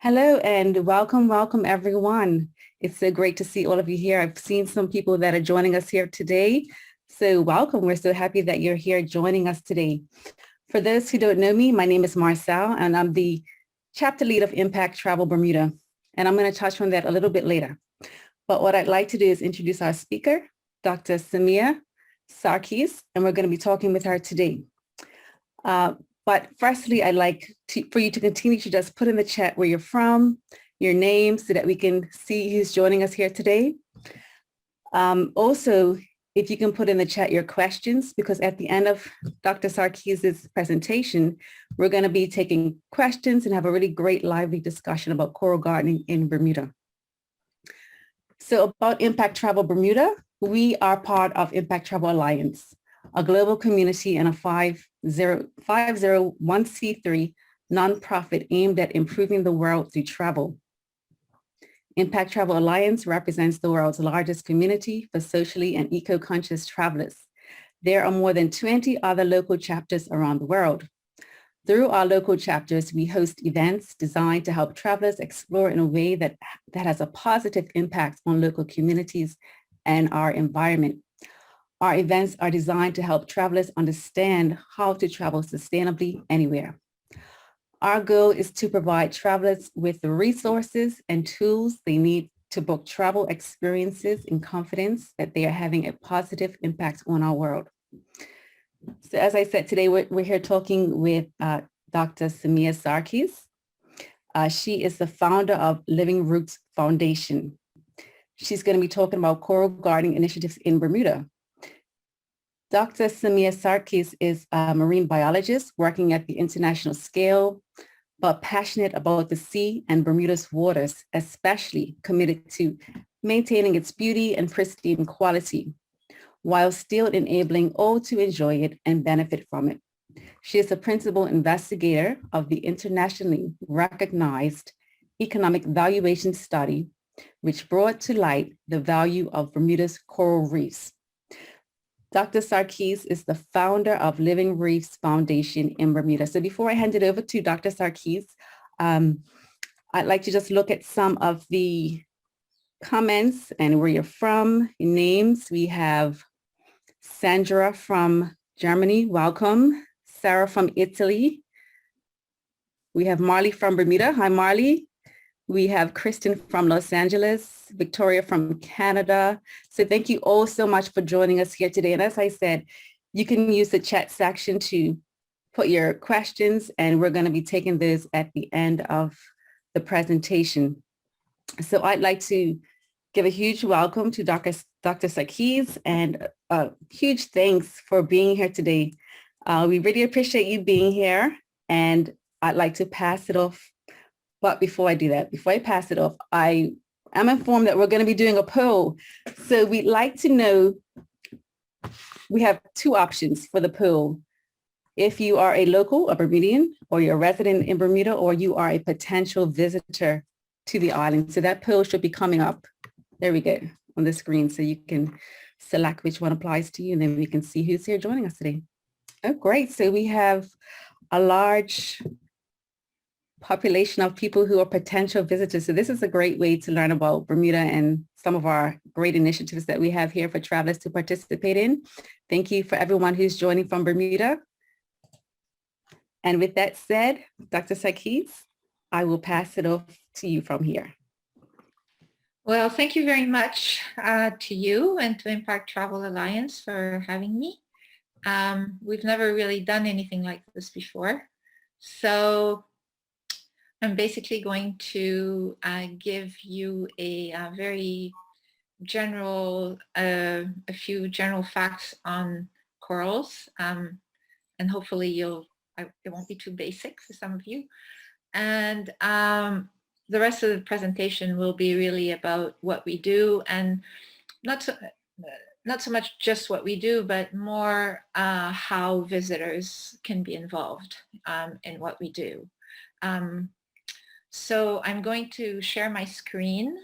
Hello and welcome everyone. It's so great to see all of you here. I've seen some people that are joining us here today. So welcome. We're so happy that you're here joining us today. For those who don't know me, my name is Marcel and I'm the chapter lead of Impact Travel Bermuda. And I'm going to touch on that a little bit later. But what I'd like to do is introduce our speaker, Dr. Samia Sarkis, and we're going to be talking with her today. But firstly, I'd like for you to continue to just put in the chat where you're from, your name, so that we can see who's joining us here today. Also, if you can put in the chat your questions, because at the end of Dr. Sarkis' presentation, we're going to be taking questions and have a really great lively discussion about coral gardening in Bermuda. So about Impact Travel Bermuda, we are part of Impact Travel Alliance, a global community and a 501c3 nonprofit aimed at improving the world through travel. Impact Travel Alliance represents the world's largest community for socially and eco-conscious travelers. There are more than 20 other local chapters around the world. Through our local chapters, we host events designed to help travelers explore in a way that has a positive impact on local communities and our environment. Our events are designed to help travelers understand how to travel sustainably anywhere. Our goal is to provide travelers with the resources and tools they need to book travel experiences in confidence that they are having a positive impact on our world. So as I said, today we're here talking with Dr. Samia Sarkis. She is the founder of Living Reefs Foundation. She's going to be talking about coral gardening initiatives in Bermuda. Dr. Samia Sarkis is a marine biologist working at the international scale, but passionate about the sea and Bermuda's waters, especially committed to maintaining its beauty and pristine quality, while still enabling all to enjoy it and benefit from it. She is a principal investigator of the internationally recognized economic valuation study, which brought to light the value of Bermuda's coral reefs. Dr. Sarkis is the founder of Living Reefs Foundation in Bermuda. So before I hand it over to Dr. Sarkis, I'd like to just look at some of the comments and where you're from, your names. We have Sandra from Germany, welcome. Sarah from Italy. We have Marley from Bermuda. Hi, Marley. We have Kristen from Los Angeles, Victoria from Canada. So thank you all so much for joining us here today. And as I said, you can use the chat section to put your questions, and we're going to be taking those at the end of the presentation. So I'd like to give a huge welcome to Dr. Sarkis and a huge thanks for being here today. We really appreciate you being here, and I'd like to pass it off. But before I do that, before I pass it off, I am informed that we're going to be doing a poll. So we'd like to know, we have two options for the poll. If you are a local, a Bermudian, or you're a resident in Bermuda, or you are a potential visitor to the island. So that poll should be coming up. There we go, on the screen. So you can select which one applies to you, and then we can see who's here joining us today. Oh, great. So we have a large population of people who are potential visitors. So this is a great way to learn about Bermuda and some of our great initiatives that we have here for travelers to participate in. Thank you for everyone who's joining from Bermuda. And with that said, Dr. Sarkis, I will pass it off to you from here. Well, thank you very much to you and to Impact Travel Alliance for having me. We've never really done anything like this before. So I'm basically going to give you a very general, a few general facts on corals, and hopefully it won't be too basic for some of you. And the rest of the presentation will be really about what we do, and not so much just what we do, but more how visitors can be involved in what we do. So I'm going to share my screen.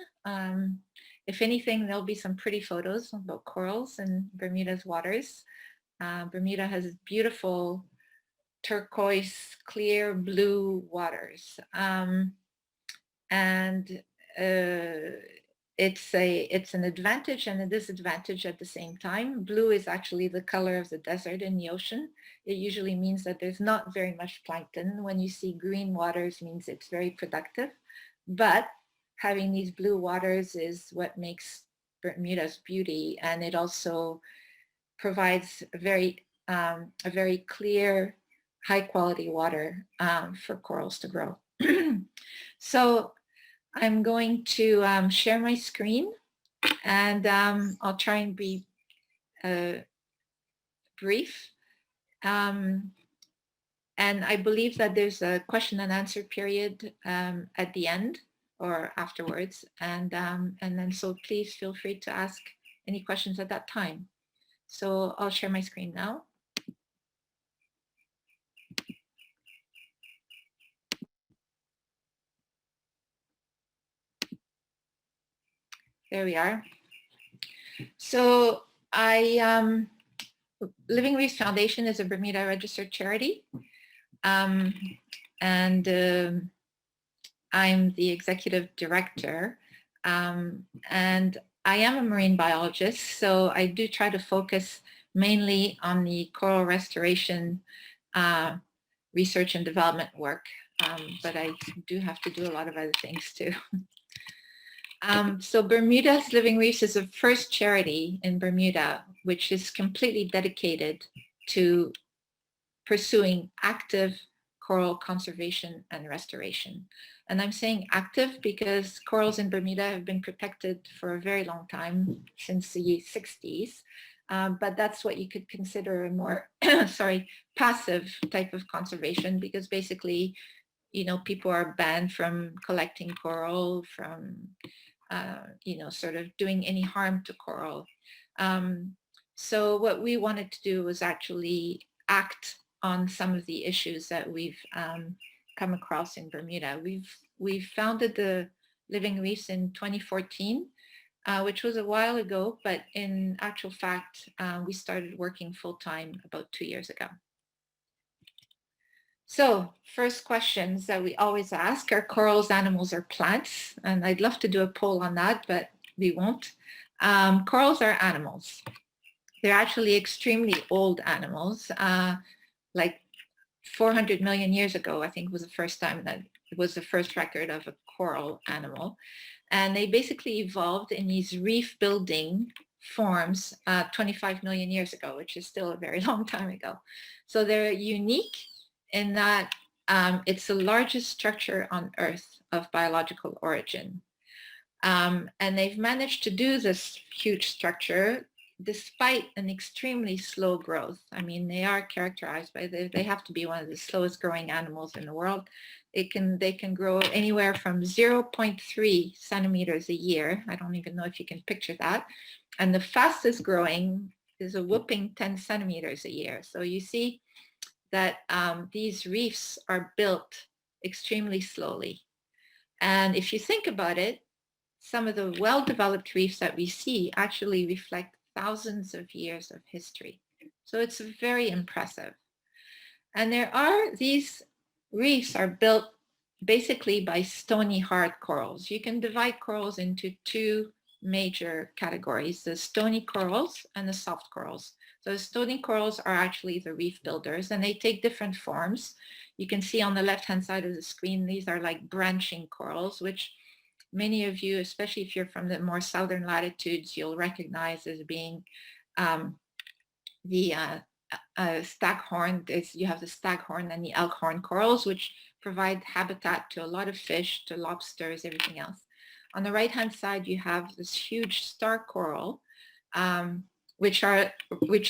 If anything, there'll be some pretty photos about corals in Bermuda's waters. Bermuda has beautiful turquoise, clear blue waters. and it's an advantage and a disadvantage at the same time. Blue is actually the color of the desert in the ocean. It usually means that there's not very much plankton. When you see green waters, means it's very productive. But having these blue waters is what makes Bermuda's beauty, and it also provides a very clear, high quality water for corals to grow. So I'm going to share my screen, and I'll try and be brief. And I believe that there's a question and answer period at the end or afterwards. And then so please feel free to ask any questions at that time. So I'll share my screen now. There we are. So Living Reefs Foundation is a Bermuda registered charity. And I'm the executive director. And I am a marine biologist, so I do try to focus mainly on the coral restoration research and development work, but I do have to do a lot of other things too. So Bermuda's Living Reefs is the first charity in Bermuda which is completely dedicated to pursuing active coral conservation and restoration. And I'm saying active because corals in Bermuda have been protected for a very long time, since the 60s. But that's what you could consider a more, passive type of conservation, because basically, people are banned from collecting coral, from, sort of doing any harm to coral. So what we wanted to do was actually act on some of the issues that we've come across in Bermuda. We've founded the Living Reefs in 2014, which was a while ago, but in actual fact, we started working full-time about 2 years ago. So first questions that we always ask are corals, animals, or plants? And I'd love to do a poll on that, but we won't. Corals are animals. They're actually extremely old animals. Like 400 million years ago, I think was the first time that it was the first record of a coral animal. And they basically evolved in these reef building forms 25 million years ago, which is still a very long time ago. So they're unique in that it's the largest structure on Earth of biological origin. And they've managed to do this huge structure despite an extremely slow growth. I mean, they are characterized by, they have to be one of the slowest growing animals in the world. They can grow anywhere from 0.3 centimeters a year. I don't even know if you can picture that. And the fastest growing is a whooping 10 centimeters a year. So you see that these reefs are built extremely slowly. And if you think about it, some of the well-developed reefs that we see actually reflect thousands of years of history. So it's very impressive. And these reefs are built basically by stony hard corals. You can divide corals into two major categories, the stony corals and the soft corals. So the stony corals are actually the reef builders, and they take different forms. You can see on the left-hand side of the screen, these are like branching corals, which many of you, especially if you're from the more southern latitudes, you'll recognize as being the staghorn. You have the staghorn and the elkhorn corals, which provide habitat to a lot of fish, to lobsters, everything else. On the right-hand side, you have this huge star coral, which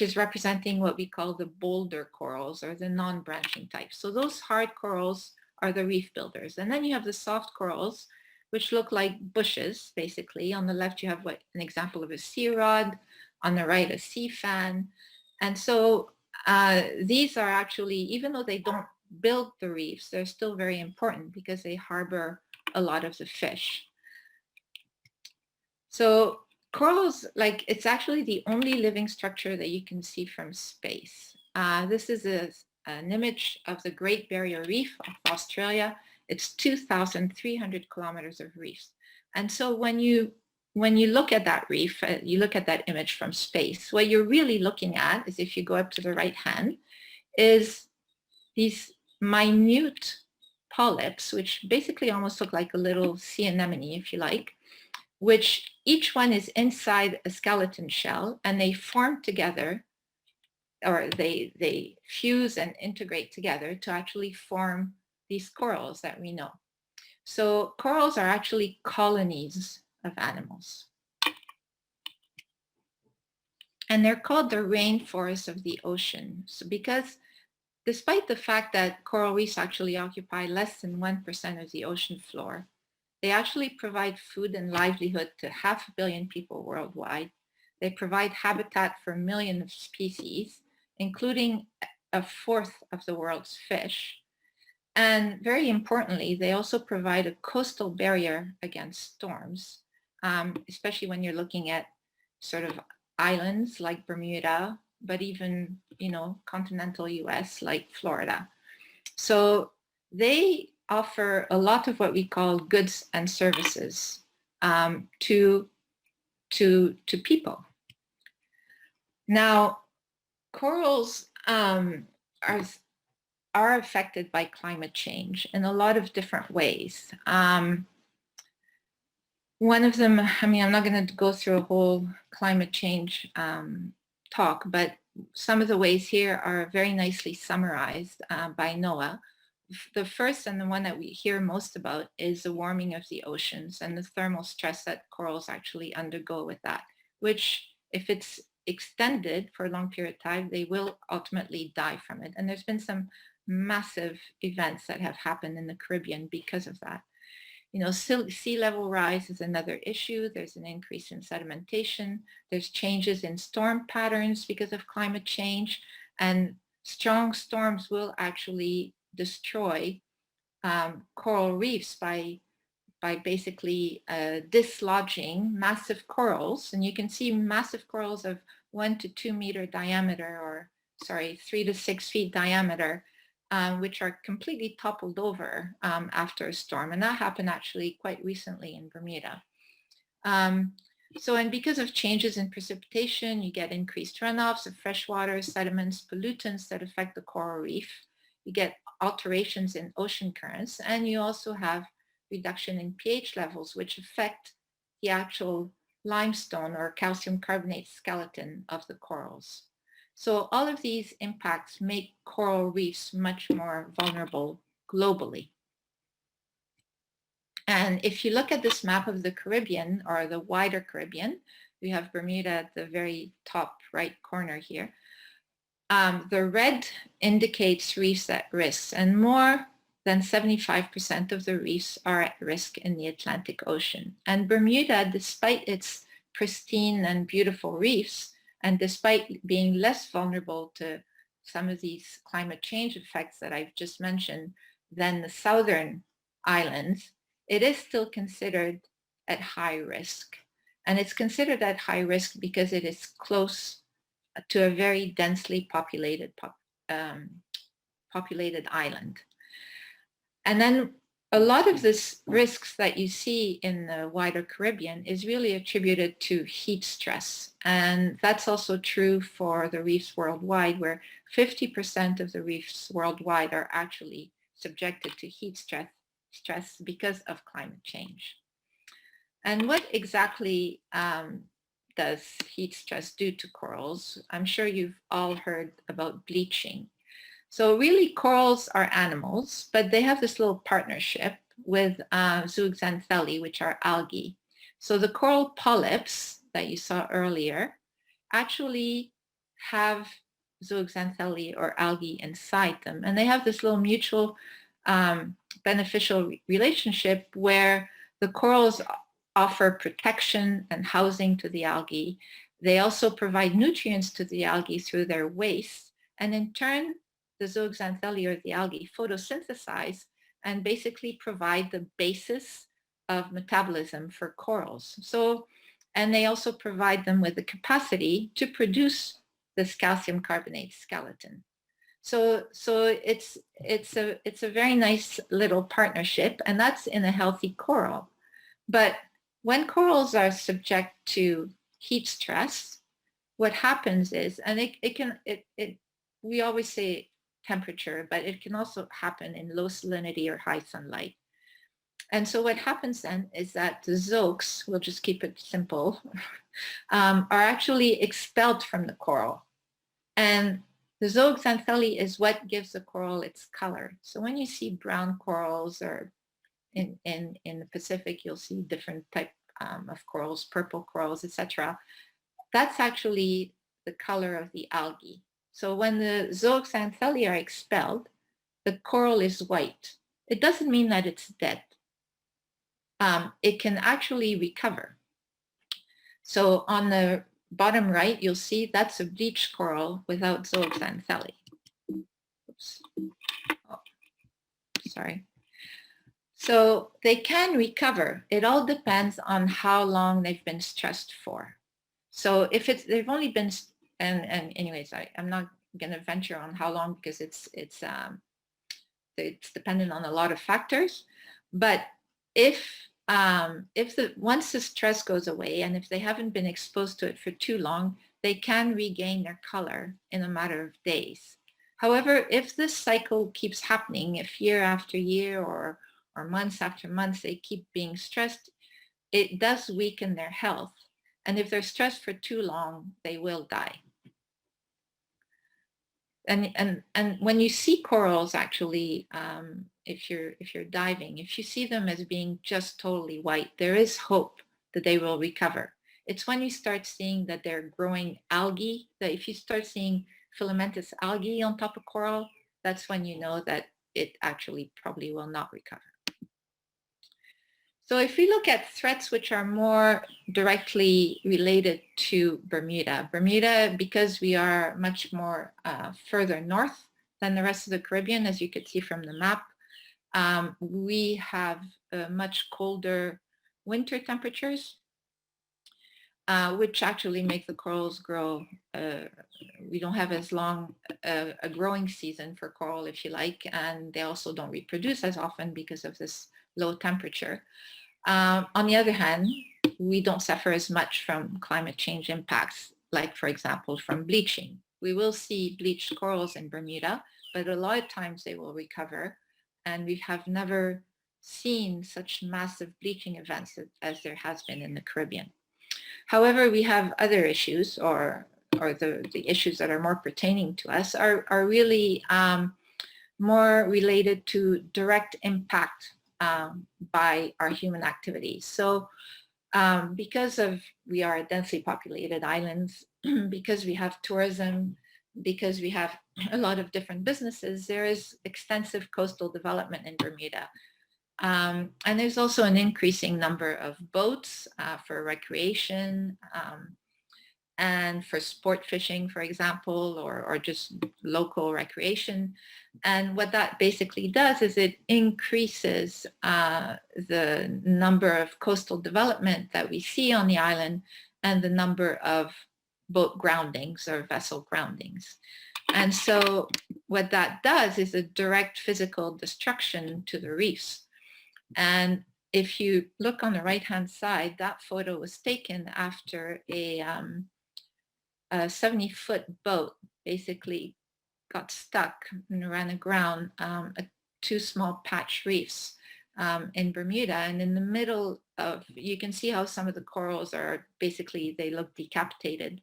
is representing what we call the boulder corals, or the non-branching types. So those hard corals are the reef builders. And then you have the soft corals, which look like bushes, basically. On the left, you have an example of a sea rod. On the right, a sea fan. And so these are actually, even though they don't build the reefs, they're still very important because they harbor a lot of the fish. So corals, it's actually the only living structure that you can see from space. This is an image of the Great Barrier Reef of Australia. It's 2,300 kilometers of reefs. And so when you look at that reef, you look at that image from space, what you're really looking at is, if you go up to the right hand, is these minute polyps, which basically almost look like a little sea anemone, if you like, which each one is inside a skeleton shell, and they form together, or they fuse and integrate together to actually form these corals that we know. So corals are actually colonies of animals. And they're called the rainforests of the ocean. So because despite the fact that coral reefs actually occupy less than 1% of the ocean floor, they actually provide food and livelihood to 500 million people worldwide. They provide habitat for millions of species, including a fourth of the world's fish. And very importantly, they also provide a coastal barrier against storms, especially when you're looking at sort of islands like Bermuda, but even, continental US like Florida. So they offer a lot of what we call goods and services to people. Now, corals are affected by climate change in a lot of different ways. One of them, I'm not going to go through a whole climate change talk, but some of the ways here are very nicely summarized by NOAA. The first, and the one that we hear most about, is the warming of the oceans and the thermal stress that corals actually undergo with that, which, if it's extended for a long period of time, they will ultimately die from it. And there's been some massive events that have happened in the Caribbean because of that. Sea level rise is another issue. There's an increase in sedimentation. There's changes in storm patterns because of climate change. And strong storms will actually destroy coral reefs by basically dislodging massive corals. And you can see massive corals of 1 to 2 meter diameter, or 3 to 6 feet diameter, which are completely toppled over after a storm. And that happened actually quite recently in Bermuda. And because of changes in precipitation, you get increased runoffs of freshwater, sediments, pollutants that affect the coral reef. You get alterations in ocean currents, and you also have reduction in pH levels, which affect the actual limestone or calcium carbonate skeleton of the corals. So all of these impacts make coral reefs much more vulnerable globally. And if you look at this map of the Caribbean, or the wider Caribbean, we have Bermuda at the very top right corner here. The red indicates reefs at risk, and more than 75% of the reefs are at risk in the Atlantic Ocean. And Bermuda, despite its pristine and beautiful reefs, and despite being less vulnerable to some of these climate change effects that I've just mentioned than the southern islands, it is still considered at high risk. And it's considered at high risk because it is close to a very densely populated island. And then a lot of this risks that you see in the wider Caribbean is really attributed to heat stress. And that's also true for the reefs worldwide, where 50% of the reefs worldwide are actually subjected to heat stress because of climate change. And what exactly does heat stress do to corals? I'm sure you've all heard about bleaching. So really, corals are animals, but they have this little partnership with zooxanthellae, which are algae. So the coral polyps that you saw earlier actually have zooxanthellae or algae inside them. And they have this little mutual beneficial relationship where the corals offer protection and housing to the algae. They also provide nutrients to the algae through their waste. And in turn, the zooxanthellae or the algae photosynthesize and basically provide the basis of metabolism for corals. And they also provide them with the capacity to produce this calcium carbonate skeleton. So it's a very nice little partnership, and that's in a healthy coral. But when corals are subject to heat stress, what happens is, and we always say temperature, but it can also happen in low salinity or high sunlight. And so what happens then is that the zoox, we'll just keep it simple, are actually expelled from the coral. And the zooxanthellae is what gives the coral its color. So when you see brown corals, or in the Pacific, you'll see different type of corals, purple corals, etc. That's actually the color of the algae. So when the zooxanthellae are expelled, the coral is white. It doesn't mean that it's dead. It can actually recover. So on the bottom right, you'll see that's a bleached coral without zooxanthellae. Oops. Oh, sorry. So they can recover. It all depends on how long they've been stressed for. So if they've only been, and anyways, I'm not going to venture on how long, because it's dependent on a lot of factors. But if once the stress goes away, and if they haven't been exposed to it for too long, they can regain their color in a matter of days. However, if this cycle keeps happening, if year after year or months after months they keep being stressed, it does weaken their health. And if they're stressed for too long, they will die. And when you see corals, actually, if you're diving, if you see them as being just totally white, there is hope that they will recover. It's when you start seeing that they're growing algae, that if you start seeing filamentous algae on top of coral, that's when you know that it actually probably will not recover. So if we look at threats which are more directly related to Bermuda, because we are much more further north than the rest of the Caribbean, as you could see from the map, we have much colder winter temperatures, which actually make the corals grow. We don't have as long a growing season for coral, if you like, and they also don't reproduce as often because of this low temperature. On the other hand, we don't suffer as much from climate change impacts, like, for example, from bleaching. We will see bleached corals in Bermuda, but a lot of times they will recover, and we have never seen such massive bleaching events as there has been in the Caribbean. However, we have other issues, or the issues that are more pertaining to us are really more related to direct impact by our human activities. So because we are densely populated islands, because we have tourism, because we have a lot of different businesses, there is extensive coastal development in Bermuda. And there's also an increasing number of boats for recreation and for sport fishing, for example, or just local recreation. And what that basically does is it increases the number of coastal development that we see on the island and the number of boat groundings or vessel groundings. And so what that does is a direct physical destruction to the reefs. And if you look on the right-hand side, that photo was taken after a 70-foot boat basically got stuck and ran aground at two small patch reefs in Bermuda. And in the middle of, you can see how some of the corals are basically, they look decapitated.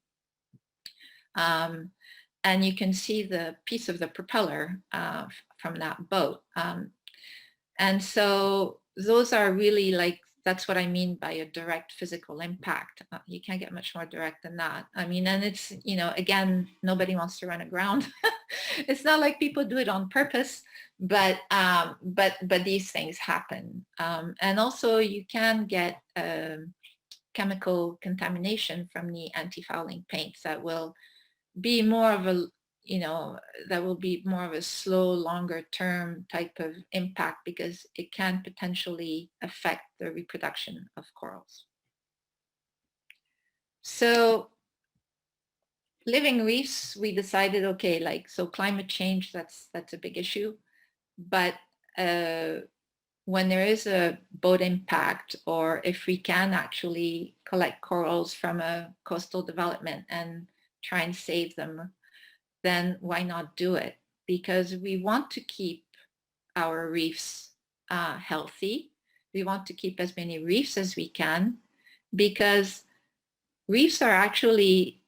And you can see the piece of the propeller from that boat. And so those are really like, that's what I mean by a direct physical impact. You can't get much more direct than that. I mean, and it's, you know, again, nobody wants to run aground. It's not like people do it on purpose, but these things happen. And also you can get chemical contamination from the anti-fouling paints that will be more of a, you know, that will be more of a slow, longer term type of impact, because it can potentially affect the reproduction of corals. So Living Reefs, we decided, okay, like, so climate change, that's a big issue. But when there is a boat impact, or if we can actually collect corals from a coastal development and try and save them, then why not do it? Because we want to keep our reefs healthy. We want to keep as many reefs as we can, because reefs are actually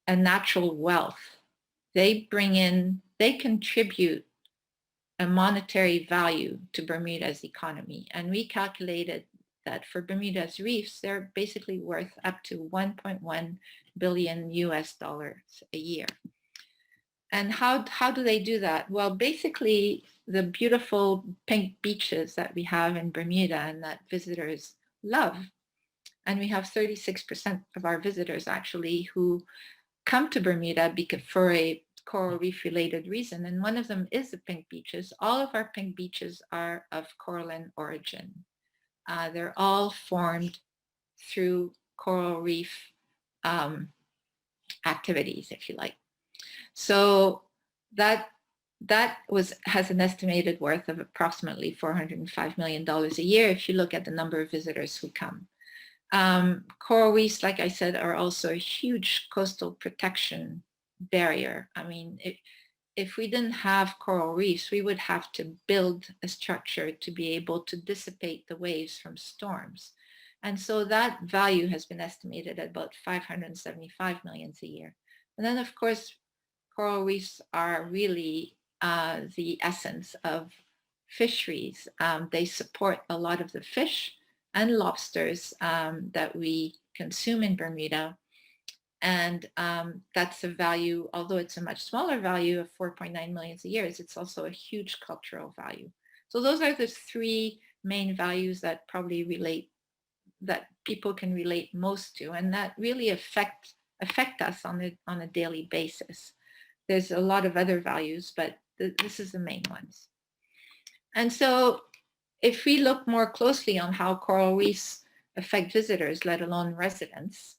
a natural wealth. They contribute a monetary value to Bermuda's economy. And we calculated that for Bermuda's reefs, they're basically worth up to 1.1 billion US dollars a year. And how do they do that? Well, basically, the beautiful pink beaches that we have in Bermuda and that visitors love, and we have 36% of our visitors actually who come to Bermuda for a coral reef related reason. And one of them is the pink beaches. All of our pink beaches are of coralline origin. They're all formed through coral reef activities, if you like. So that has an estimated worth of approximately $405 million a year if you look at the number of visitors who come. Coral reefs, like I said, are also a huge coastal protection barrier. I mean, if we didn't have coral reefs, we would have to build a structure to be able to dissipate the waves from storms. And so that value has been estimated at about $575 million a year. And then, of course, coral reefs are really the essence of fisheries. They support a lot of the fish and lobsters that we consume in Bermuda. And that's a value, although it's a much smaller value of 4.9 million a year, it's also a huge cultural value. So those are the three main values that that people can relate most to, and that really affect us on a daily basis. There's a lot of other values, but this is the main ones. And so if we look more closely on how coral reefs affect visitors, let alone residents,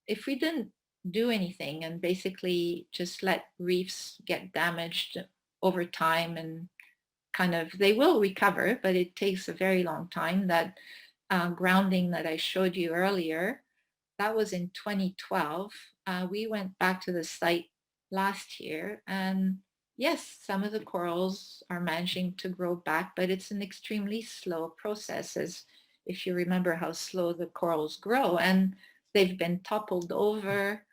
if we didn't do anything and basically just let reefs get damaged over time, and they will recover, but it takes a very long time. That grounding that I showed you earlier, that was in 2012. We went back to the site last year, and yes, some of the corals are managing to grow back, but it's an extremely slow process, as if you remember how slow the corals grow, and they've been toppled over,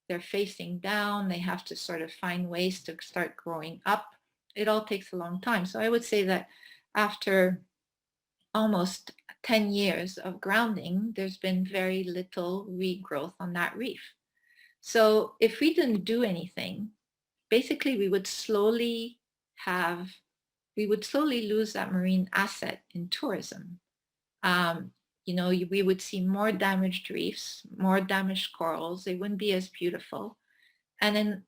they're facing down, they have to sort of find ways to start growing up. It all takes a long time. So I would say that after almost 10 years of grounding, there's been very little regrowth on that reef. So if we didn't do anything, basically we would slowly lose that marine asset in tourism. We would see more damaged reefs, more damaged corals. They wouldn't be as beautiful. And in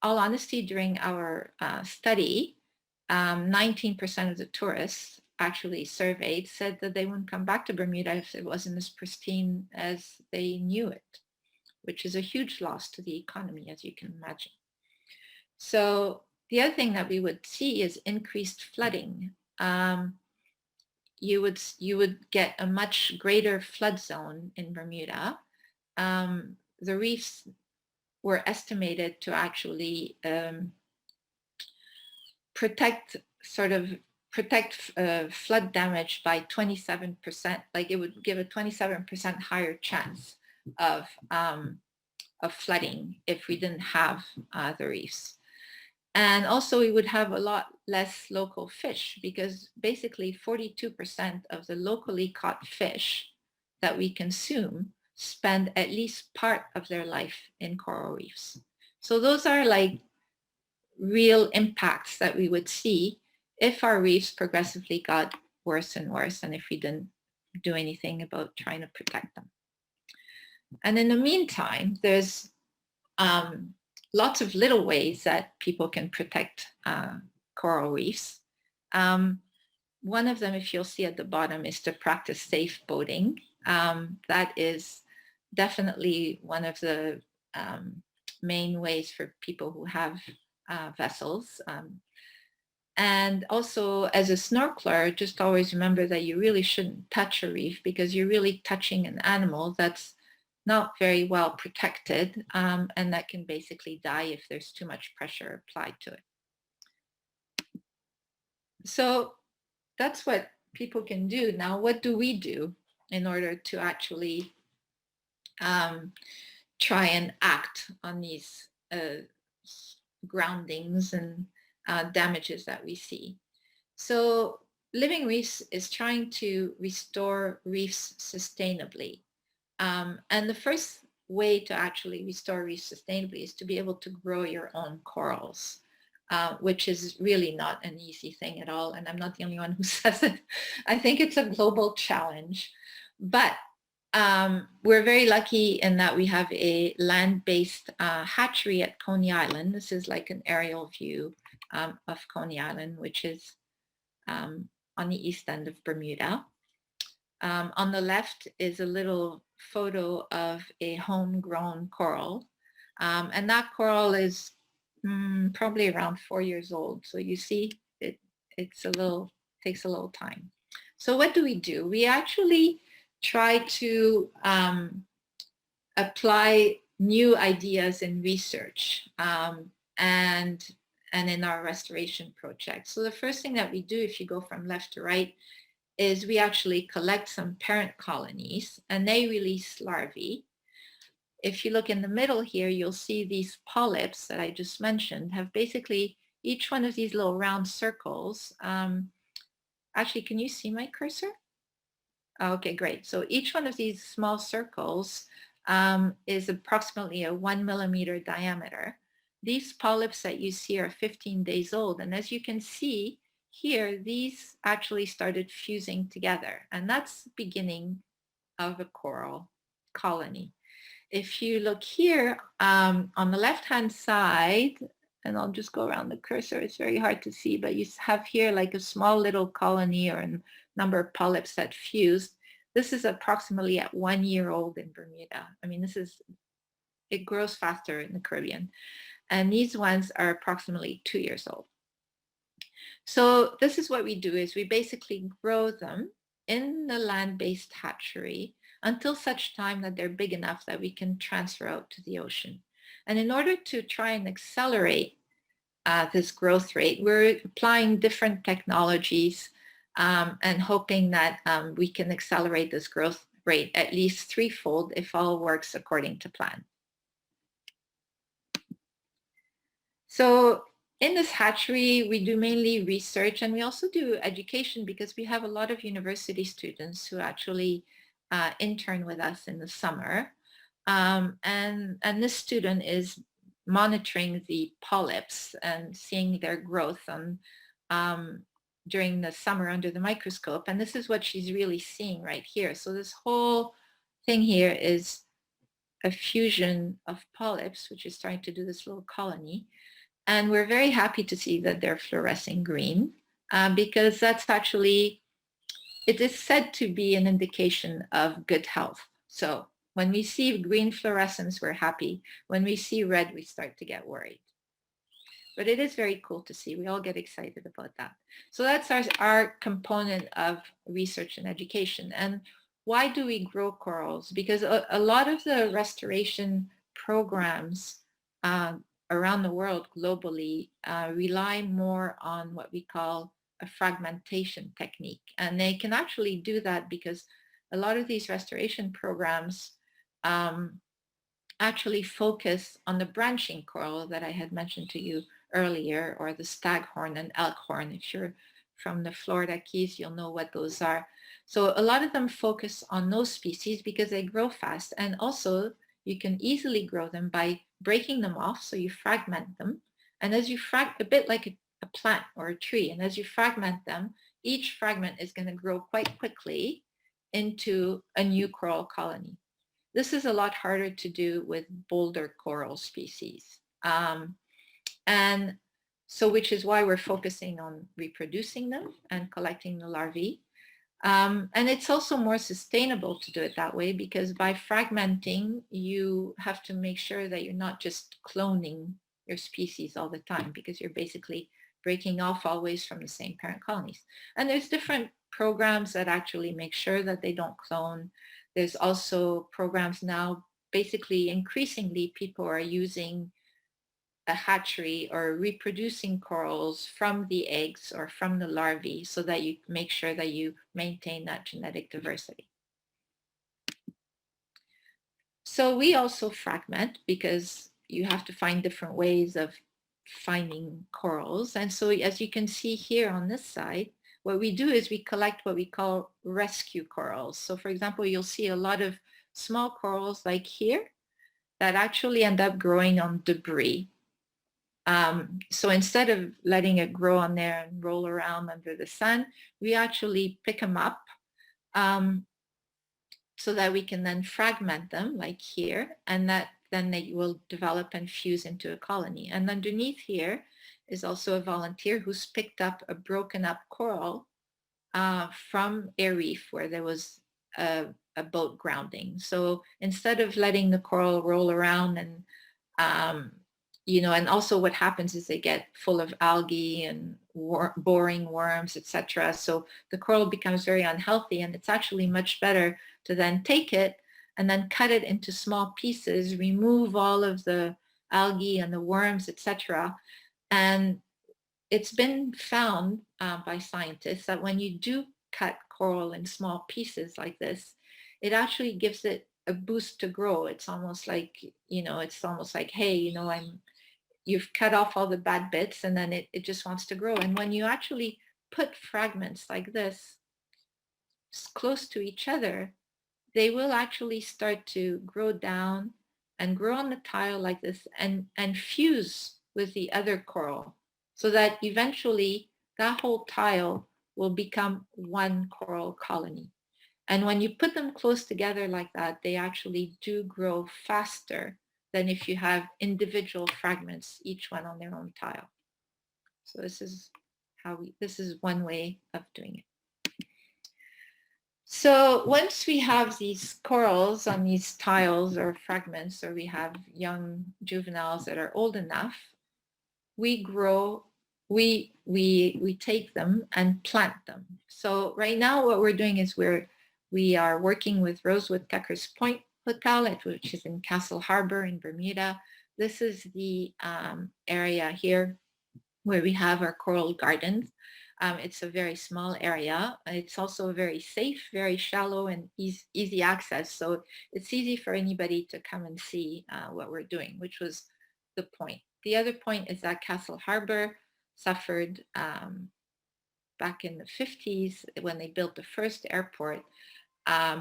all honesty, during our study, 19% of the tourists actually surveyed said that they wouldn't come back to Bermuda if it wasn't as pristine as they knew it, which is a huge loss to the economy, as you can imagine. So the other thing that we would see is increased flooding. You would get a much greater flood zone in Bermuda. The reefs were estimated to actually protect flood damage by 27%. Like, it would give a 27% higher chance of flooding if we didn't have the reefs. And also we would have a lot less local fish, because basically 42% of the locally caught fish that we consume spend at least part of their life in coral reefs. So those are like real impacts that we would see if our reefs progressively got worse and worse, and if we didn't do anything about trying to protect them. And in the meantime, there's lots of little ways that people can protect coral reefs. One of them, if you'll see at the bottom, is to practice safe boating. That is definitely one of the main ways for people who have vessels. And also as a snorkeler, just always remember that you really shouldn't touch a reef because you're really touching an animal that's not very well protected, and that can basically die if there's too much pressure applied to it. So that's what people can do. Now, what do we do in order to actually try and act on these groundings and damages that we see? So Living Reefs is trying to restore reefs sustainably. And the first way to actually restore reefs sustainably is to be able to grow your own corals, which is really not an easy thing at all. And I'm not the only one who says it. I think it's a global challenge. But we're very lucky in that we have a land-based hatchery at Coney Island. This is like an aerial view of Coney Island, which is on the east end of Bermuda. On the left is a little photo of a homegrown coral. And that coral is probably around 4 years old. So you see, takes a little time. So what do? We actually try to apply new ideas in research and in our restoration project. So the first thing that we do, if you go from left to right, is we actually collect some parent colonies and they release larvae. If you look in the middle here, you'll see these polyps that I just mentioned have basically each one of these little round circles. Actually, can you see my cursor? Okay, great. So each one of these small circles is approximately a 1 millimeter diameter. These polyps that you see are 15 days old. And as you can see here, these actually started fusing together. And that's the beginning of a coral colony. If you look here on the left-hand side, and I'll just go around the cursor, it's very hard to see, but you have here like a small little colony or a number of polyps that fused. This is approximately at 1 year old in Bermuda. I mean, it grows faster in the Caribbean. And these ones are approximately 2 years old. So this is what we do, is we basically grow them in the land-based hatchery until such time that they're big enough that we can transfer out to the ocean. And in order to try and accelerate this growth rate, we're applying different technologies and hoping that we can accelerate this growth rate at least threefold if all works according to plan. So in this hatchery, we do mainly research, and we also do education because we have a lot of university students who actually intern with us in the summer. And this student is monitoring the polyps and seeing their growth during the summer under the microscope. And this is what she's really seeing right here. So this whole thing here is a fusion of polyps, which is starting to do this little colony. And we're very happy to see that they're fluorescing green because that's actually, it is said to be an indication of good health. So when we see green fluorescence, we're happy. When we see red, we start to get worried. But it is very cool to see. We all get excited about that. So that's our component of research and education. And why do we grow corals? Because a lot of the restoration programs around the world globally rely more on what we call a fragmentation technique. And they can actually do that because a lot of these restoration programs actually focus on the branching coral that I had mentioned to you earlier, or the staghorn and elkhorn. If you're from the Florida Keys, you'll know what those are. So a lot of them focus on those species because they grow fast, and also you can easily grow them by breaking them off. So you fragment them, and as you a bit like a plant or a tree, and as you fragment them, each fragment is going to grow quite quickly into a new coral colony. This is a lot harder to do with boulder coral species. And so which is why we're focusing on reproducing them and collecting the larvae. And it's also more sustainable to do it that way, because by fragmenting, you have to make sure that you're not just cloning your species all the time, because you're basically breaking off always from the same parent colonies. And there's different programs that actually make sure that they don't clone. There's also programs now, basically increasingly people are using a hatchery or reproducing corals from the eggs or from the larvae, so that you make sure that you maintain that genetic diversity. So we also fragment, because you have to find different ways of finding corals. And so as you can see here on this side, what we do is we collect what we call rescue corals. So for example, you'll see a lot of small corals like here that actually end up growing on debris. So instead of letting it grow on there and roll around under the sun, we actually pick them up so that we can then fragment them like here, and that then they will develop and fuse into a colony. And underneath here is also a volunteer who's picked up a broken up coral from a reef where there was a boat grounding. So instead of letting the coral roll around and and also what happens is they get full of algae and boring worms, etc. So the coral becomes very unhealthy, and it's actually much better to then take it and then cut it into small pieces, remove all of the algae and the worms, etc. And it's been found by scientists that when you do cut coral in small pieces like this, it actually gives it a boost to grow. It's almost like, hey, you've cut off all the bad bits, and then it just wants to grow. And when you actually put fragments like this close to each other, they will actually start to grow down and grow on the tile like this, and fuse with the other coral, so that eventually that whole tile will become one coral colony. And when you put them close together like that, they actually do grow faster than if you have individual fragments, each one on their own tile. So this is one way of doing it. So once we have these corals on these tiles or fragments, or we have young juveniles that are old enough, we take them and plant them. So right now what we're doing is we are working with Rosewood Tucker's Point Hotel, which is in Castle Harbor in Bermuda. This is the area here where we have our coral gardens. It's a very small area. It's also very safe, very shallow, and easy access. So it's easy for anybody to come and see what we're doing, which was the point. The other point is that Castle Harbor suffered back in the 50s when they built the first airport,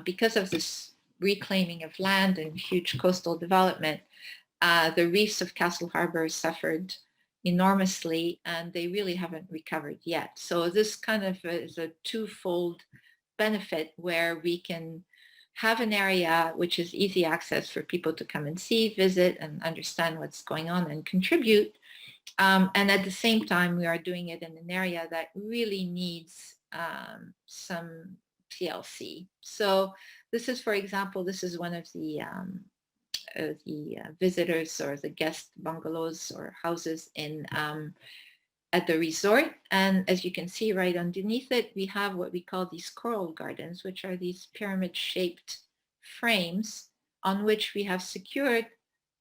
because of this reclaiming of land and huge coastal development. The reefs of Castle Harbor suffered enormously, and they really haven't recovered yet. So this kind of is a twofold benefit, where we can have an area which is easy access for people to come and see, visit, and understand what's going on and contribute. And at the same time, we are doing it in an area that really needs some TLC. So this is, for example, this is one of the visitors or the guest bungalows or houses in at the resort. And as you can see right underneath it, we have what we call these coral gardens, which are these pyramid-shaped frames on which we have secured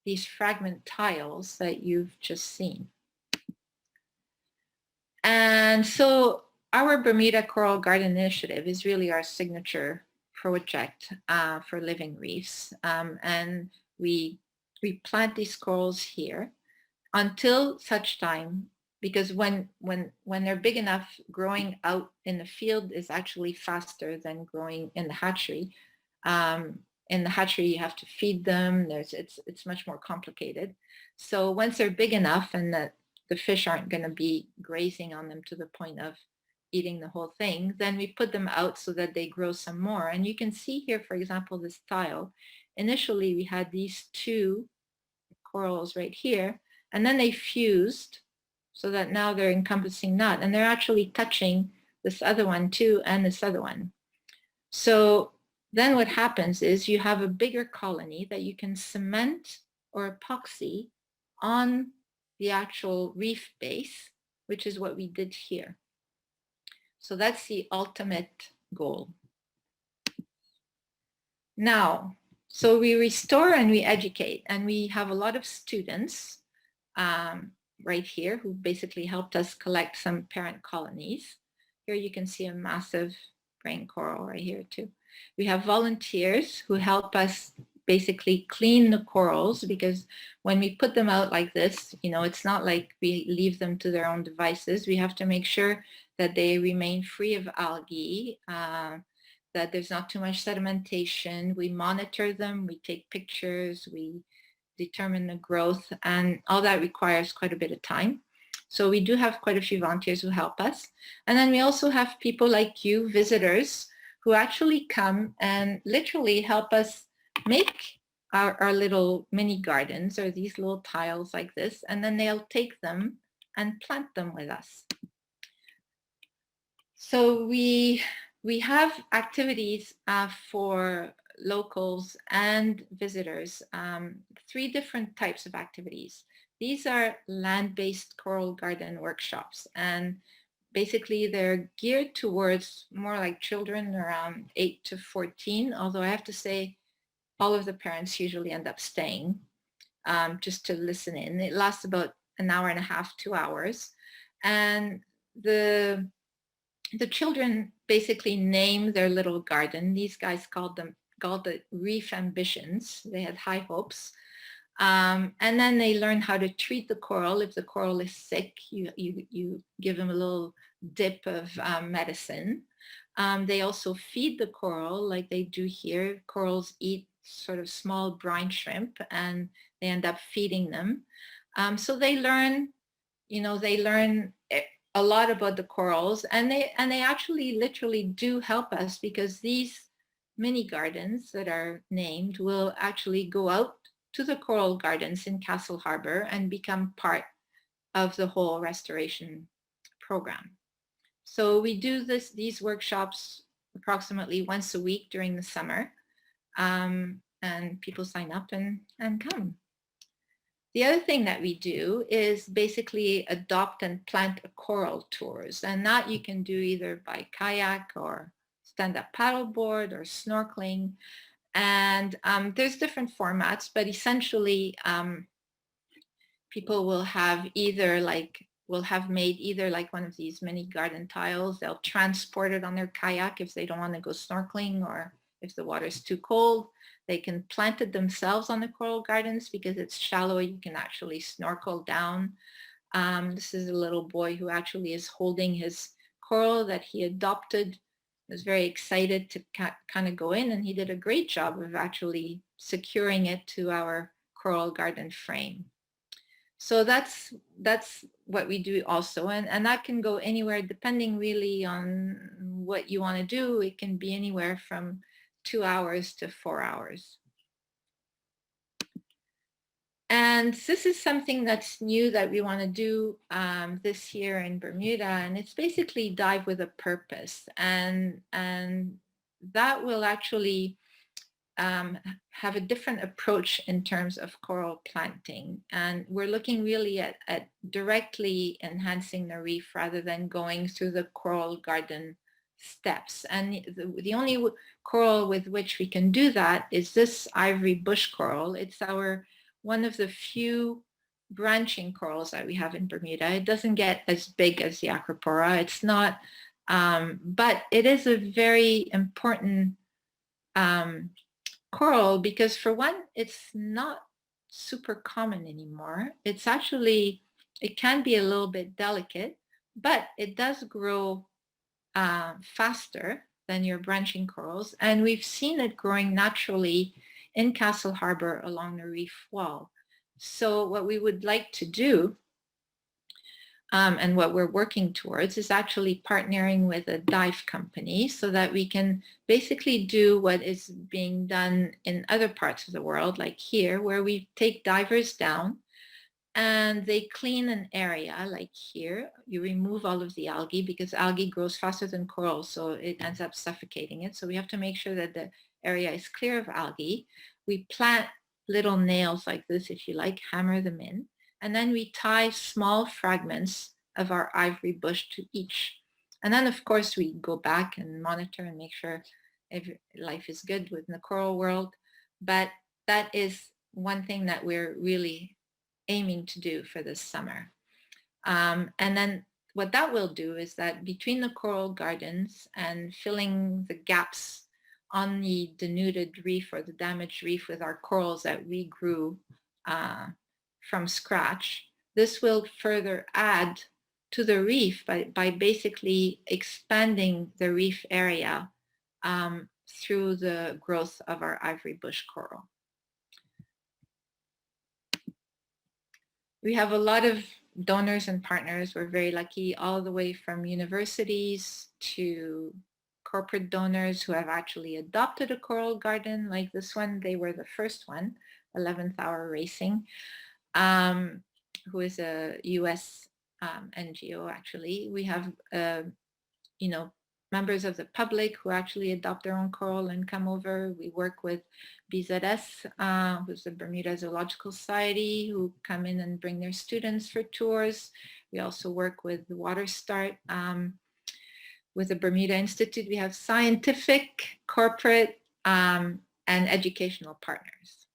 these fragment tiles that you've just seen. And so our Bermuda Coral Garden Initiative is really our signature project for Living Reefs. And we plant these corals here until such time, because when they're big enough, growing out in the field is actually faster than growing in the hatchery. In the hatchery, you have to feed them. It's much more complicated. So once they're big enough and that the fish aren't going to be grazing on them to the point of eating the whole thing, then we put them out so that they grow some more. And you can see here, for example, this tile. Initially, we had these two corals right here, and then they fused so that now they're encompassing that. And they're actually touching this other one too, and this other one. So then what happens is you have a bigger colony that you can cement or epoxy on the actual reef base, which is what we did here. So that's the ultimate goal. Now, so we restore and we educate, and we have a lot of students right here who basically helped us collect some parent colonies. Here you can see a massive brain coral right here too. We have volunteers who help us basically clean the corals, because when we put them out like this, you know, it's not like we leave them to their own devices. We have to make sure that they remain free of algae, that there's not too much sedimentation. We monitor them, we take pictures, we determine the growth, and all that requires quite a bit of time. So we do have quite a few volunteers who help us. And then we also have people like you, visitors, who actually come and literally help us make our little mini gardens, or these little tiles like this, and then they'll take them and plant them with us. So we have activities for locals and visitors, 3 different types of activities. These are land-based coral garden workshops, and basically they're geared towards more like children around 8 to 14, although I have to say all of the parents usually end up staying just to listen in. It lasts about an hour and a half, 2 hours. And the children basically name their little garden. These guys called it Reef Ambitions. They had high hopes. And then they learn how to treat the coral. If the coral is sick, you give them a little dip of medicine. They also feed the coral like they do here. Corals eat sort of small brine shrimp, and they end up feeding them. So they learn, you know, a lot about the corals, and they actually literally do help us, because these mini gardens that are named will actually go out to the coral gardens in Castle Harbor and become part of the whole restoration program. So we do these workshops approximately once a week during the summer, and people sign up and come. The other thing that we do is basically adopt and plant a coral tours, and that you can do either by kayak or stand-up paddleboard or snorkeling. And there's different formats, but essentially people will have made either like one of these mini garden tiles. They'll transport it on their kayak if they don't want to go snorkeling, or if the water is too cold. They can plant it themselves on the coral gardens because it's shallow. You can actually snorkel down. This is a little boy who actually is holding his coral that he adopted. Was very excited to kind of go in, and he did a great job of actually securing it to our coral garden frame. So that's what we do also, and that can go anywhere depending really on what you want to do. It can be anywhere from 2 hours to 4 hours. And this is something that's new that we want to do this year in Bermuda, and it's basically dive with a purpose, and that will actually have a different approach in terms of coral planting. And we're looking really at directly enhancing the reef rather than going through the coral garden steps. And the only coral with which we can do that is this ivory bush coral. It's one of the few branching corals that we have in Bermuda. It doesn't get as big as the Acropora. It's not, but it is a very important coral, because for one, it's not super common anymore. It's actually, it can be a little bit delicate, but it does grow faster than your branching corals. And we've seen it growing naturally in Castle Harbor along the reef wall. So what we would like to do, and what we're working towards, is actually partnering with a dive company so that we can basically do what is being done in other parts of the world, like here, where we take divers down and they clean an area like here. You remove all of the algae because algae grows faster than coral, so it ends up suffocating it. So we have to make sure that the area is clear of algae. We plant little nails like this, if you like, hammer them in, and then we tie small fragments of our ivory bush to each. And then of course we go back and monitor and make sure life is good within the coral world. But that is one thing that we're really aiming to do for this summer. And then what that will do is that between the coral gardens and filling the gaps on the denuded reef or the damaged reef with our corals that we grew from scratch, this will further add to the reef by basically expanding the reef area through the growth of our ivory bush coral. We have a lot of donors and partners. We're very lucky, all the way from universities to corporate donors who have actually adopted a coral garden like this one. They were the first one, 11th Hour Racing, who is a US NGO actually. We have, members of the public who actually adopt their own coral and come over. We work with BZS, who's the Bermuda Zoological Society, who come in and bring their students for tours. We also work with Water Start, with the Bermuda Institute. We have scientific, corporate, and educational partners.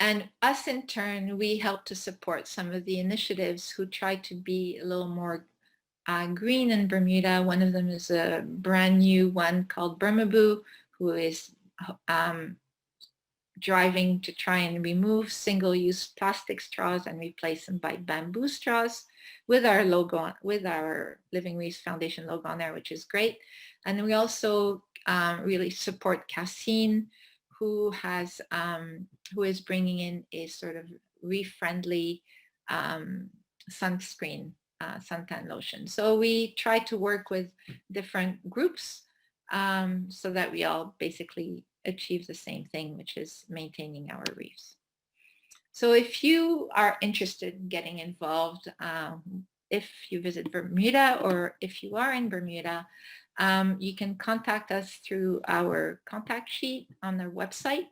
And us in turn, we help to support some of the initiatives who try to be a little more green in Bermuda. One of them is a brand new one called Bermaboo, who is driving to try and remove single-use plastic straws and replace them by bamboo straws with our logo, with our Living Reefs Foundation logo on there, which is great. And we also really support Cassine, who is bringing in a sort of reef-friendly sunscreen, suntan lotion. So we try to work with different groups so that we all basically achieve the same thing, which is maintaining our reefs. So if you are interested in getting involved, if you visit Bermuda or if you are in Bermuda, you can contact us through our contact sheet on our website.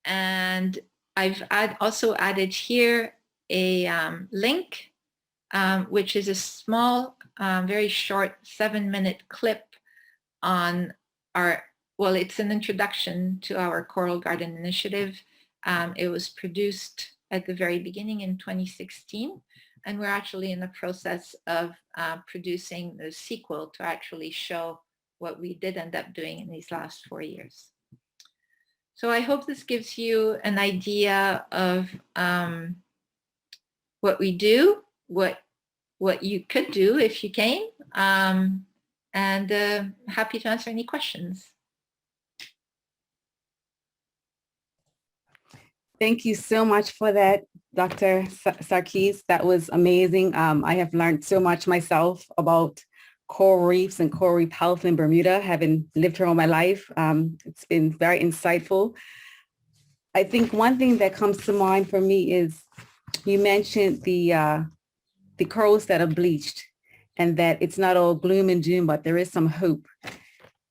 And I've also added here a link, which is a small, very short 7-minute clip on our, well, it's an introduction to our Coral Garden Initiative. It was produced at the very beginning in 2016, and we're actually in the process of producing the sequel to actually show what we did end up doing in these last 4 years. So I hope this gives you an idea of what we do, what you could do if you came, and happy to answer any questions. Thank you so much for that, Dr. Sarkis. That was amazing. I have learned so much myself about coral reefs and coral reef health in Bermuda, having lived here all my life. It's been very insightful. I think one thing that comes to mind for me is you mentioned the corals that are bleached and that it's not all gloom and doom, but there is some hope.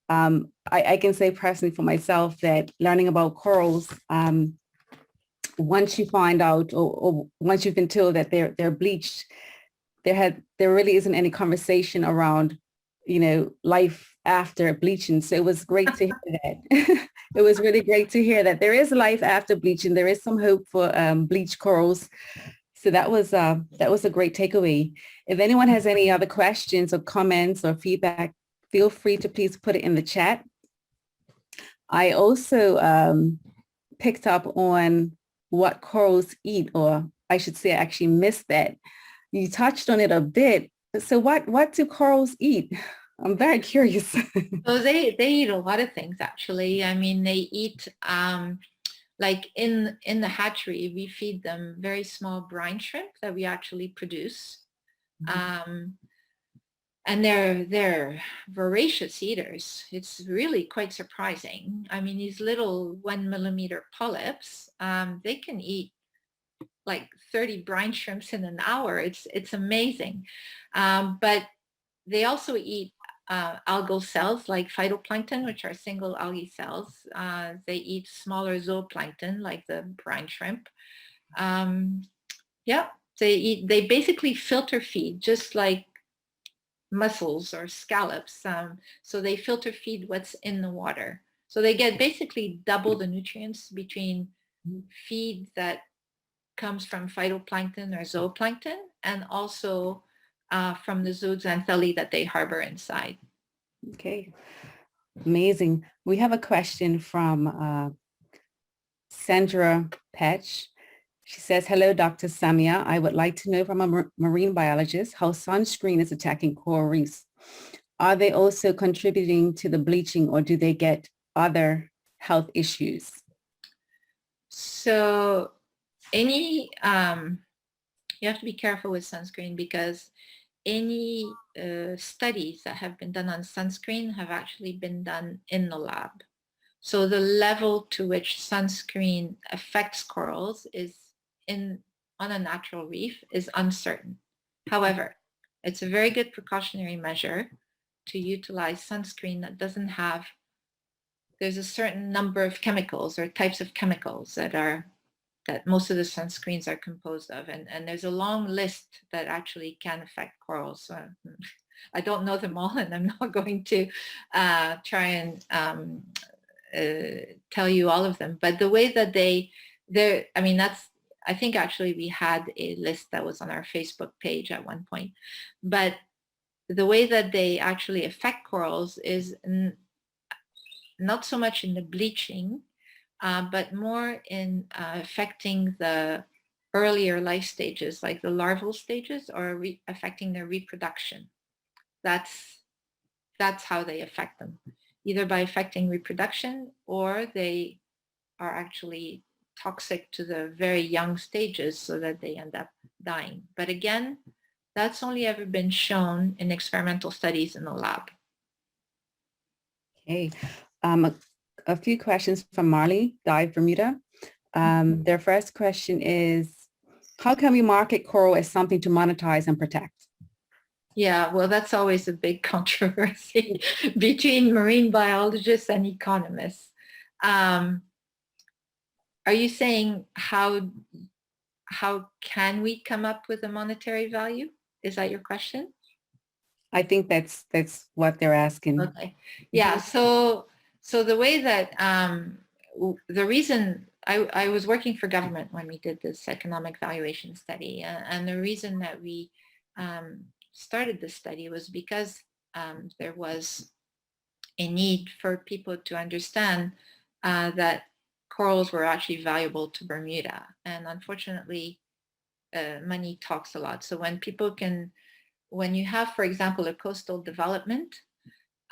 I can say personally for myself that learning about corals, once you find out or once you've been told that they're bleached, there really isn't any conversation around, life after bleaching. So it was great to hear that. It was really great to hear that there is life after bleaching. There is some hope for bleached corals. So that was a great takeaway. If anyone has any other questions or comments or feedback, feel free to please put it in the chat. I also picked up on what corals eat, or I should say I actually missed that. You touched on it a bit. So what do corals eat? I'm very curious. So they eat a lot of things, actually. I mean, they eat, like in the hatchery, we feed them very small brine shrimp that we actually produce. Mm-hmm. And they're voracious eaters. It's really quite surprising. I mean, these little 1 millimeter polyps, they can eat like 30 brine shrimps in an hour. It's amazing. But they also eat algal cells like phytoplankton, which are single algae cells. They eat smaller zooplankton like the brine shrimp. Yeah, they basically filter feed just like mussels or scallops. So they filter feed what's in the water. So they get basically double the nutrients between feed that comes from phytoplankton or zooplankton and also from the zooxanthellae that they harbor inside. Okay, amazing. We have a question from Sandra Petch. She says, hello, Dr. Samia. I would like to know from a marine biologist how sunscreen is attacking coral reefs. Are they also contributing to the bleaching, or do they get other health issues? So you have to be careful with sunscreen because any studies that have been done on sunscreen have actually been done in the lab. So the level to which sunscreen affects corals on a natural reef is uncertain. However, it's a very good precautionary measure to utilize sunscreen that doesn't have, there's a certain number of chemicals or types of chemicals that most of the sunscreens are composed of. And there's a long list that actually can affect corals. So I don't know them all, and I'm not going to try and tell you all of them. But the way that I think actually we had a list that was on our Facebook page at one point. But the way that they actually affect corals is not so much in the bleaching, but more in affecting the earlier life stages, like the larval stages, or affecting their reproduction. That's how they affect them, either by affecting reproduction, or they are actually toxic to the very young stages so that they end up dying. But again, that's only ever been shown in experimental studies in the lab. Okay. A few questions from Marley, Dive Bermuda. Their first question is, how can we market coral as something to monetize and protect? Yeah, well, that's always a big controversy between marine biologists and economists. Are you saying how can we come up with a monetary value? Is that your question? I think that's what they're asking. Okay. Yeah. So the way that the reason I was working for government when we did this economic valuation study, and the reason that we started this study was because there was a need for people to understand that corals were actually valuable to Bermuda. And unfortunately, money talks a lot. So when you have, for example, a coastal development,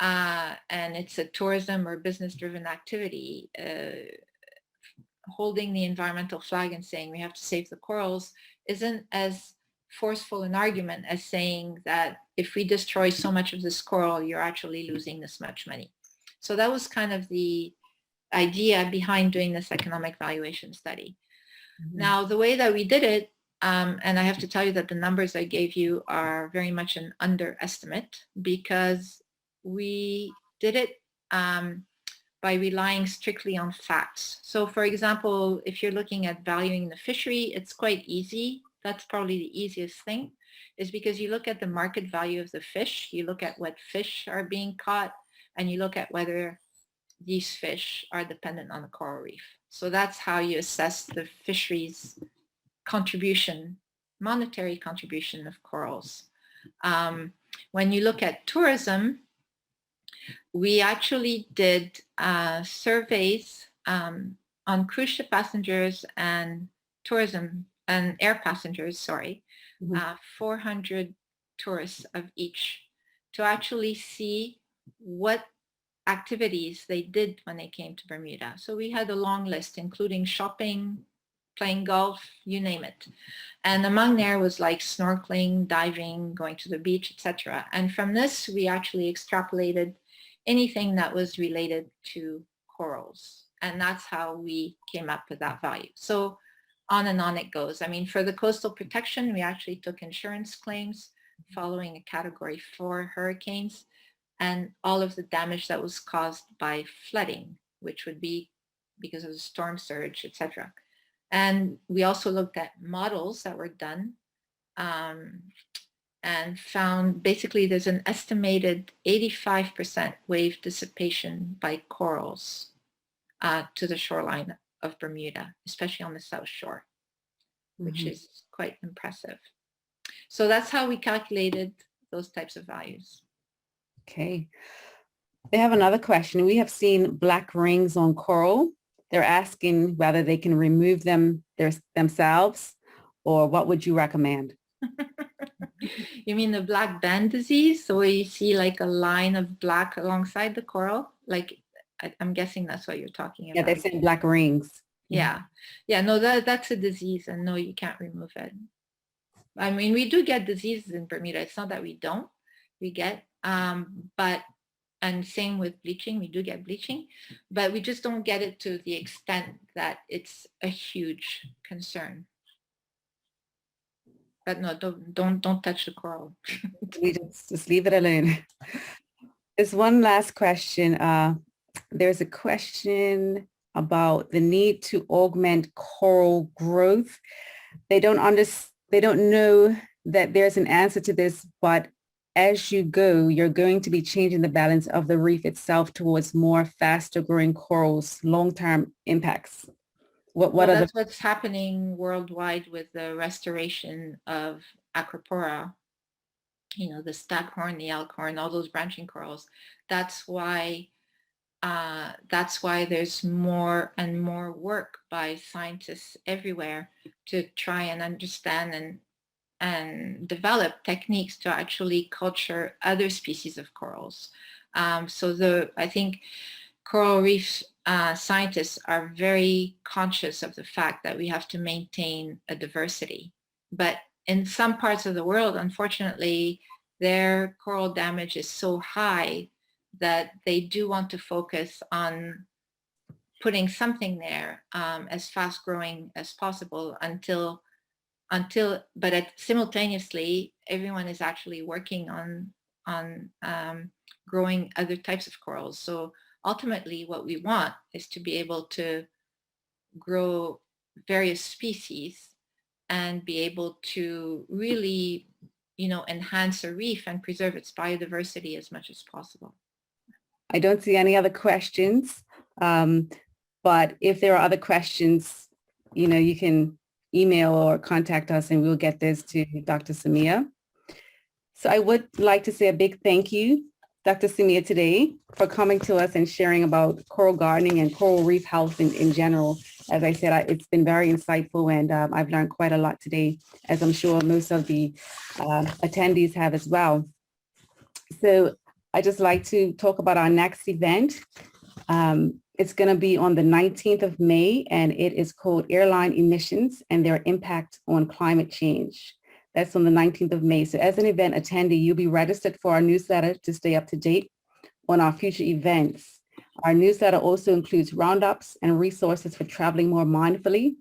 and it's a tourism or business-driven activity, holding the environmental flag and saying we have to save the corals isn't as forceful an argument as saying that if we destroy so much of this coral, you're actually losing this much money. So that was kind of the idea behind doing this economic valuation study. Mm-hmm. Now, the way that we did it, and I have to tell you that the numbers I gave you are very much an underestimate, because we did it by relying strictly on facts. So for example, if you're looking at valuing the fishery, it's quite easy. That's probably the easiest thing, is because you look at the market value of the fish, you look at what fish are being caught, and you look at whether these fish are dependent on the coral reef. So that's how you assess the fishery's contribution, monetary contribution of corals. When you look at tourism, we actually did surveys on cruise ship passengers and tourism and air passengers, 400 tourists of each, to actually see what activities they did when they came to Bermuda. So we had a long list, including shopping, playing golf, you name it. And among there was like snorkeling, diving, going to the beach, etc. And from this, we actually extrapolated anything that was related to corals. And that's how we came up with that value. So on and on it goes. I mean, for the coastal protection, we actually took insurance claims following a Category 4 hurricanes and all of the damage that was caused by flooding, which would be because of the storm surge, etc. And we also looked at models that were done and found basically there's an estimated 85% wave dissipation by corals to the shoreline of Bermuda, especially on the South Shore, which is quite impressive. So that's how we calculated those types of values. Okay. They have another question. We have seen black rings on coral. They're asking whether they can remove them themselves, or what would you recommend? You mean the black band disease? So where you see like a line of black alongside the coral? Like, I'm guessing that's what you're talking about. Yeah, they're saying black rings. Yeah. Yeah, no, that's a disease, and no, you can't remove it. I mean, we do get diseases in Bermuda. It's not that we don't. We get, and same with bleaching, we do get bleaching, but we just don't get it to the extent that it's a huge concern. But no, don't touch the coral. We just leave it alone. There's one last question. There's a question about the need to augment coral growth. They don't know that there's an answer to this, but as you go, you're going to be changing the balance of the reef itself towards more faster growing corals, long-term impacts. That's what's happening worldwide with the restoration of acropora, you know, the staghorn, the elkhorn, all those branching corals. That's why there's more and more work by scientists everywhere to try and understand and develop techniques to actually culture other species of corals. I think coral reef scientists are very conscious of the fact that we have to maintain a diversity. But in some parts of the world, unfortunately, their coral damage is so high that they do want to focus on putting something there as fast growing as possible but simultaneously, everyone is actually working on growing other types of corals. So ultimately, what we want is to be able to grow various species and be able to really, you know, enhance a reef and preserve its biodiversity as much as possible. I don't see any other questions, but if there are other questions, you know, you can email or contact us and we'll get this to Dr. Samia. So I would like to say a big thank you, Dr. Samia, today for coming to us and sharing about coral gardening and coral reef health in general. As I said, it's been very insightful, and I've learned quite a lot today, as I'm sure most of the attendees have as well. So I'd just like to talk about our next event. It's going to be on the 19th of May, and it is called Airline Emissions and Their Impact on Climate Change. That's on the 19th of May. So as an event attendee, you'll be registered for our newsletter to stay up to date on our future events. Our newsletter also includes roundups and resources for traveling more mindfully,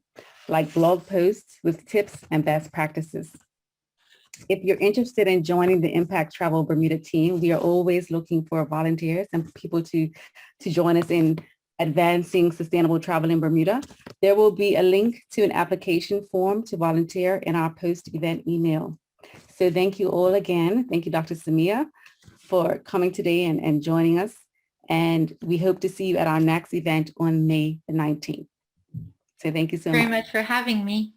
like blog posts with tips and best practices. If you're interested in joining the Impact Travel Bermuda team, we are always looking for volunteers and people to join us in advancing sustainable travel in Bermuda. There will be a link to an application form to volunteer in our post-event email. So thank you all again. Thank you, Dr. Samia, for coming today and joining us. And we hope to see you at our next event on May the 19th. So thank you so much. Very much for having me.